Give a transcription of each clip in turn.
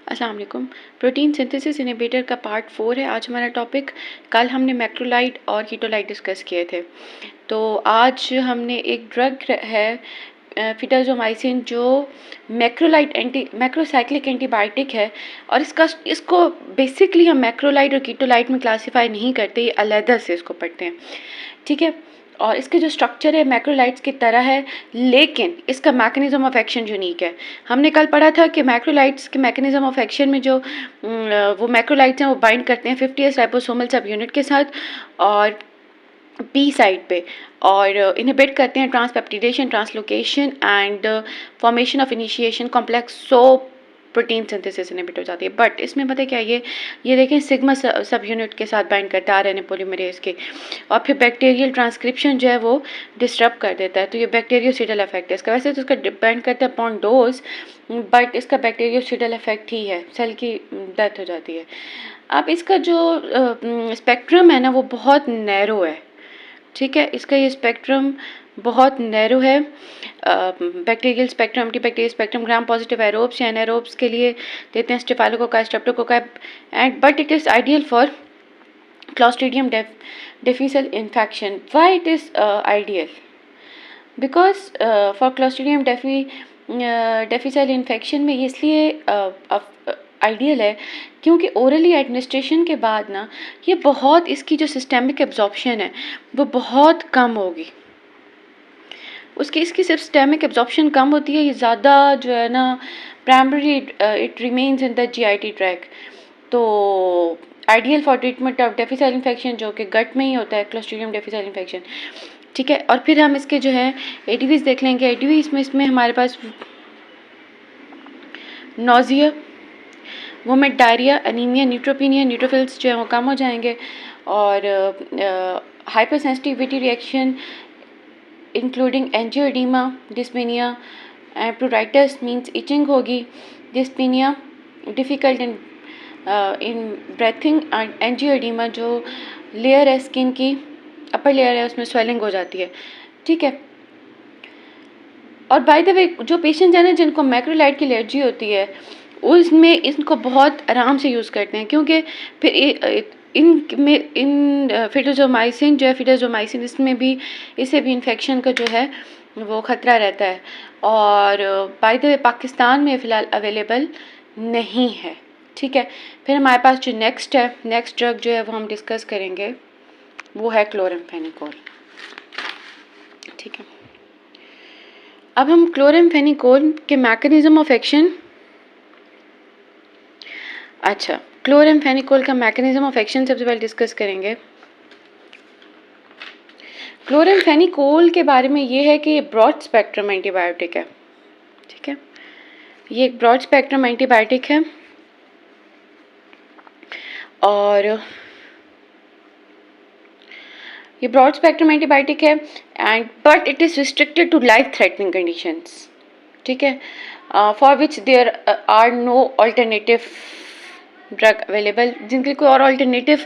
अस्सलाम वालेकुम। Protein synthesis inhibitor का पार्ट 4 है आज हमारा टॉपिक। कल हमने मैक्रोलाइड और कीटोलाइड डिस्कस किए थे। तो आज हमने एक ड्रग है फिडाजोमाइसिन जो मैक्रोसाइक्लिक एंटीबायोटिक है और इसको बेसिकली हम मैक्रोलाइड और कीटोलाइड में क्लासीफाई नहीं करते, ये अलग से इसको पढ़ते हैं, ठीक है। और इसके जो स्ट्रक्चर है मैक्रोलाइड्स की तरह है, लेकिन इसका मैकेनिज्म ऑफ एक्शन यूनिक है। हमने कल पढ़ा था कि मैक्रोलाइड्स के मैकेनिज्म ऑफ एक्शन में जो वो मैक्रोलाइड्स हैं वो बाइंड करते हैं 50s राइबोसोमल सब यूनिट के साथ और पी साइड पे, और इनहिबिट करते हैं transpeptidation, translocation and formation of initiation complex, so protein synthesis inhibit हो जाती है। बट इसमें पता है क्या, ये देखें सिग्मा सब यूनिट के साथ बाइंड करता है आरएनए पॉलीमरेज के, और फिर बैक्टीरियल ट्रांसक्रिप्शन जो है वो डिस्टर्ब कर देता है। तो ये बैक्टीरियोसिडल इफेक्ट है इसका। वैसे तो इसका डिपेंड करता है अपॉन डोज, बट इसका बैक्टीरियोसिडल इफेक्ट ही है, सेल की डेथ हो जाती है। अब इसका जो स्पेक्ट्रम है ना वो बहुत नैरो है, ठीक है। इसका ये स्पेक्ट्रम बहुत नैरो है। Bacterial spectrum, antibacterial spectrum, gram positive aerobes या एनारोब्स के लिए देते हैं staphylococci, streptococci, and but it is ideal for Clostridium difficile infection. Why it is ideal? Because for Clostridium difficile infection में ये इसलिए आइडियल है क्योंकि ओरली एडमिनिस्ट्रेशन के बाद ना ये बहुत, इसकी जो सिस्टेमिक एब्जॉर्प्शन है वो बहुत कम होगी। इसकी सिस्टेमिक एब्जॉर्प्शन कम होती है, ये ज़्यादा जो है ना primary it remains in the GIT tract. तो ideal for treatment of difficile infection जो कि गट में ही होता है, क्लॉस्ट्रीडियम डिफिसिल इन्फेक्शन, ठीक है। और फिर हम इसके जो है एटीवीज देख लेंगे। एटीवीज में इसमें हमारे पास nausea, vomit, diarrhoea, anaemia, neutropenia, neutrophils जो है वो कम हो जाएंगे, और hypersensitivity reaction including angioedema, dyspnoea, pruritus means itching होगी, dyspnoea difficult in breathing, and angioedema जो लेयर है स्किन की, अपर लेयर है उसमें स्वेलिंग हो जाती है, ठीक है। और बाय द वे जो पेशेंट्स हैं ना जिनको मैक्रोलाइड की एलर्जी होती है उसमें इनको बहुत आराम से यूज़ करते हैं, क्योंकि फिर इन फिडाजोमाइसिन जो है, फिडाजोमाइसिन इससे भी इन्फेक्शन का जो है वो ख़तरा रहता है। और बाय द वे पाकिस्तान में फ़िलहाल अवेलेबल नहीं है, ठीक है। फिर हमारे पास जो नेक्स्ट ड्रग जो है वो हम डिस्कस करेंगे वो है क्लोरामफेनिकोल, ठीक है। अब हम क्लोरामफेनिकोल के मैकेनिज्म ऑफ एक्शन, अच्छा, क्लोरामफेनिकोल का मैकेनिज्म ऑफ एक्शन सबसे पहले डिस्कस करेंगे। क्लोरामफेनिकोल के बारे में ये है कि ये ब्रॉड स्पेक्ट्रम एंटीबायोटिक है, ठीक है। ये एक ब्रॉड स्पेक्ट्रम एंटीबायोटिक है और ये ब्रॉड स्पेक्ट्रम एंटीबायोटिक है and but it is restricted to life threatening conditions, ठीक है, for which there are no alternative drug available, जिनकी कोई और अल्टरनेटिव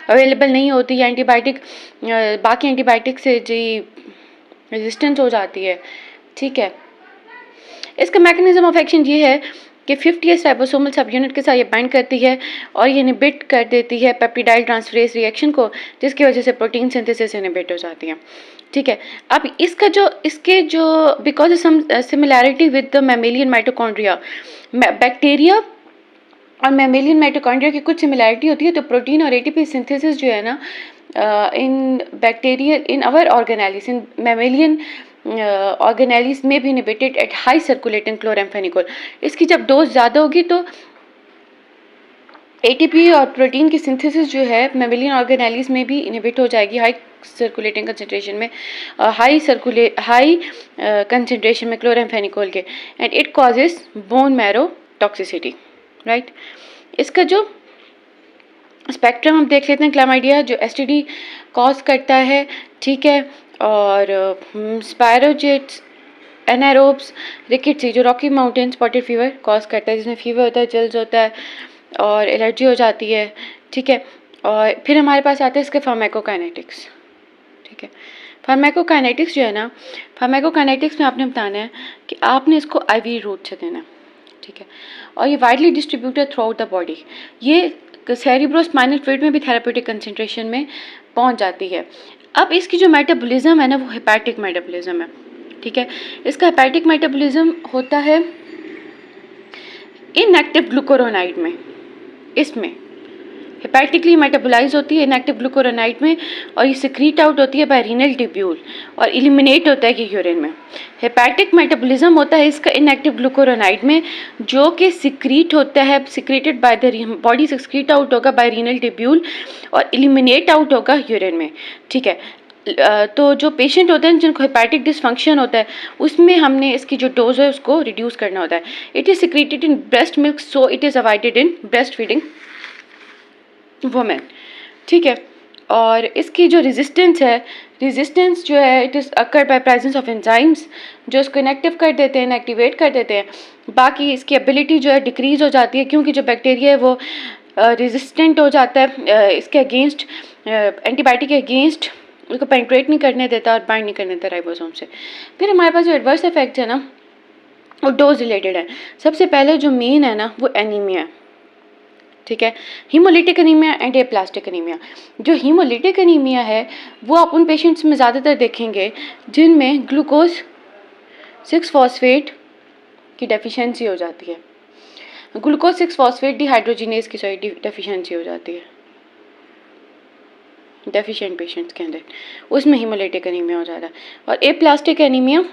अवेलेबल नहीं होती है। एंटीबायोटिक बाकी एंटीबायोटिक से जी रेजिस्टेंस हो जाती है, ठीक है। इसका मैकेनिज्म ऑफ एक्शन ये है कि 50s राइबोसोमल सब यूनिट के साथ ये बाइंड करती है और ये इनहिबिट कर देती है पेप्टिडाइल ट्रांसफरेज रिएक्शन को, जिसकी वजह से प्रोटीन सिंथेसिस इनहिबिट हो जाती है, ठीक है। अब इसके जो because of some similarity with the mammalian mitochondria, bacteria और मैमेलियन माइटोकॉन्ड्रिया की कुछ सिमिलैरिटी होती है। तो प्रोटीन और एटीपी सिंथेसिस जो है ना इन बैक्टीरियल, इन अवर ऑर्गेनेलिस, इन मैमेलियन ऑर्गेनेलिस में भी inhibited at high circulating chloramphenicol. इसकी जब डोज ज़्यादा होगी तो एटीपी और प्रोटीन की सिंथेसिस जो है मैमेलियन ऑर्गेनेलिस में भी इनहिबिट हो जाएगी हाई सर्कुलेटिंग कंसनट्रेशन में, हाई कंसनट्रेशन में क्लोरामफेनिकोल के, and it causes bone marrow toxicity, right. इसका जो स्पेक्ट्रम हम देख लेते हैं। क्लामाइडिया जो एसटीडी कॉज करता है, ठीक है, और स्पायरोजेट्स, एनारोब्स, रिकेट्सी जो Rocky mountain spotted fever cause करता है, जिसमें फीवर होता है, जल्स होता है और एलर्जी हो जाती है, ठीक है। और फिर हमारे पास आते हैं इसके फार्माकोकाइनेटिक्स, ठीक है। फार्माकोकाइनेटिक्स जो है ना, फार्माकोकाइनेटिक्स में आपने बताना है कि आपने इसको आईवी रूट से देना है, ठीक है। और ये widely distributed through out the body, ये सेरिब्रोस्पाइनल फ्लूइड में भी थेराप्यूटिक कंसंट्रेशन में पहुंच जाती है। अब इसकी जो मेटाबॉलिज्म है ना वो हेपेटिक मेटाबॉलिज्म है, ठीक है। इसका हेपेटिक मेटाबॉलिज्म होता है इनएक्टिव ग्लूकोरोनाइड में, इसमें हेपेटिकली मेटाबोलाइज होती है इनएक्टिव ग्लूकोरोनाइड में, और ये सिक्रीट आउट होती है बाय रीनल ट्यूब्यूल और एलिमिनेट होता है कि यूरिन में। हेपेटिक मेटाबॉलिज्म होता है इसका इनएक्टिव ग्लूकोरोनाइड में, जो कि सिक्रीट होता है, secreted by the body, secrete out होगा बाय रीनल ट्यूब्यूल और एलिमिनेट आउट होगा यूरिन में, ठीक है। तो जो पेशेंट होते हैं जिनको हेपेटिक डिसफंक्शन होता है उसमें हमने इसकी जो डोज है उसको रिड्यूस करना होता है। It is secreted in breast milk, so it is avoided in breast feeding women, ठीक है। और इसकी जो रेजिस्टेंस है, रेजिस्टेंस जो है it is occur by presence of enzymes जो इसको इनएक्टिव कर देते हैं, इनएक्टिवेट कर देते हैं। बाकी इसकी एबिलिटी जो है डिक्रीज हो जाती है, क्योंकि जो बैक्टीरिया है वो रेजिस्टेंट हो जाता है इसके अगेंस्ट, एंटीबायोटिक के अगेंस्ट उसको पेनिट्रेट नहीं करने देता और बाइंड नहीं करने देता राइबोसोम से। फिर हमारे पास जो एडवर्स इफेक्ट है ना वो डोज रिलेटेड है। सबसे पहले जो मेन है ना वो एनीमिया है, ठीक है। Haemolytic anaemia and aplastic anaemia. जो हीमोलिटिक एनीमिया है वो आप उन पेशेंट्स में ज़्यादातर देखेंगे जिनमें ग्लूकोज 6 फॉस्फेट की डेफिशिएंसी हो जाती है, ग्लूकोज 6 फॉस्फेट डिहाइड्रोजिनेज की डेफिशिएंसी हो जाती है डेफिशिएंट पेशेंट्स के अंदर, उसमें हीमोलिटिक एनीमिया हो जाता है। और aplastic anaemia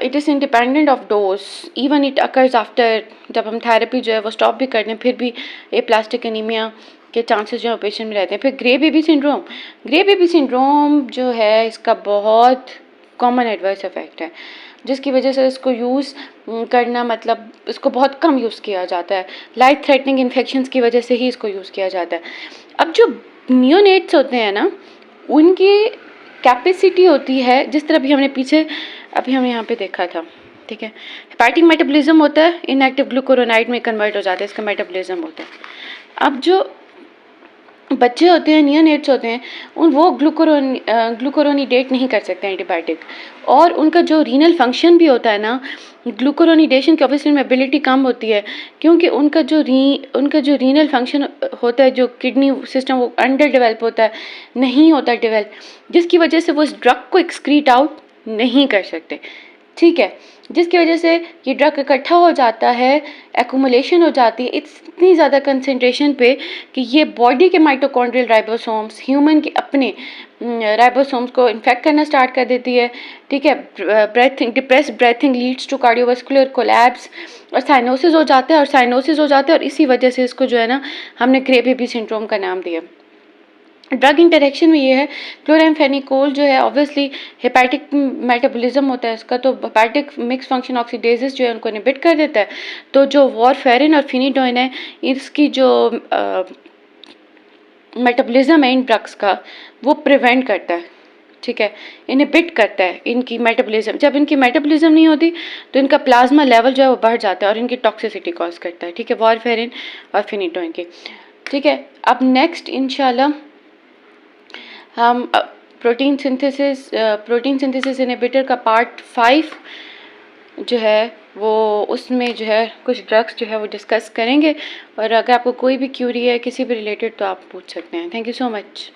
it is independent of dose, even it occurs after, जब हम थेरेपी जो है वो स्टॉप भी कर दें फिर भी एप्लास्टिक एनीमिया के चांसेस जो है पेशेंट में रहते हैं। फिर grey baby syndrome, grey baby syndrome जो है इसका बहुत कॉमन एडवर्स इफेक्ट है, जिसकी वजह से इसको यूज़ करना, मतलब इसको बहुत कम यूज़ किया जाता है। लाइफ थ्रेटनिंग इन्फेक्शंस की वजह से ही इसको यूज़ किया जाता है। अब जो नियोनेट्स होते हैं ना उनकी कैपेसिटी होती है, जिस तरह भी हमने पीछे अभी हम यहाँ पे देखा था, ठीक है। हेपेटिक मेटाबॉलिज्म होता है, इनएक्टिव ग्लूकोरोनाइड में कन्वर्ट हो जाता है, इसका मेटाबॉलिज्म होता है। अब जो बच्चे होते हैं, नियोनेट्स होते हैं, वो ग्लूकोरोनिडेट नहीं कर सकते एंटीबायोटिक, और उनका जो रीनल फंक्शन भी होता है ना, ग्लूकोरोनिडेशन की ऑब्वियसली एबिलिटी कम होती है, क्योंकि उनका जो रीनल फंक्शन होता है, जो किडनी सिस्टम वो अंडर डेवलप होता है, नहीं होता डेवलप, जिसकी वजह से वो इस ड्रग को एक्सक्रीट आउट नहीं कर सकते, ठीक है। जिसकी वजह से ये ड्रग इकट्ठा हो जाता है, एक्यूमुलेशन हो जाती है इतनी ज़्यादा कंसंट्रेशन पे कि ये बॉडी के माइटोकॉन्ड्रियल राइबोसोम्स, ह्यूमन के अपने राइबोसोम्स को इन्फेक्ट करना स्टार्ट कर देती है, ठीक है। Depressed breathing leads to cardiovascular collapse, और साइनोसिस हो जाता है, और इसी वजह से इसको जो है ना हमने ग्रे बेबी सिंड्रोम का नाम दिया। ड्रग इंटरेक्शन में ये है, क्लोरामफेनिकोल जो है ऑब्वियसली हेपेटिक मेटाबॉलिज्म होता है इसका, तो हेपेटिक मिक्स फंक्शन ऑक्सीडेजेस जो है उनको इनहिबिट कर देता है। तो जो वॉरफेरिन और फिनिडोइन है, इसकी जो मेटाबॉलिज्म है इन ड्रग्स का वो प्रिवेंट करता है, ठीक है, इनहिबिट करता है इनकी मेटाबॉलिज्म। जब इनकी मेटाबॉलिज्म नहीं होती तो इनका प्लाज्मा लेवल जो है वो बढ़ जाता है और इनकी टॉक्सिसिटी कॉज करता है, ठीक है, वॉरफेरिन और फिनिडोइन की, ठीक है। अब नेक्स्ट इंशाल्लाह हम प्रोटीन सिंथेसिस इनहिबिटर का पार्ट 5 जो है वो उसमें जो है कुछ ड्रग्स जो है वो डिस्कस करेंगे, और अगर आपको कोई भी क्यूरी है किसी भी रिलेटेड तो आप पूछ सकते हैं। Thank you so much.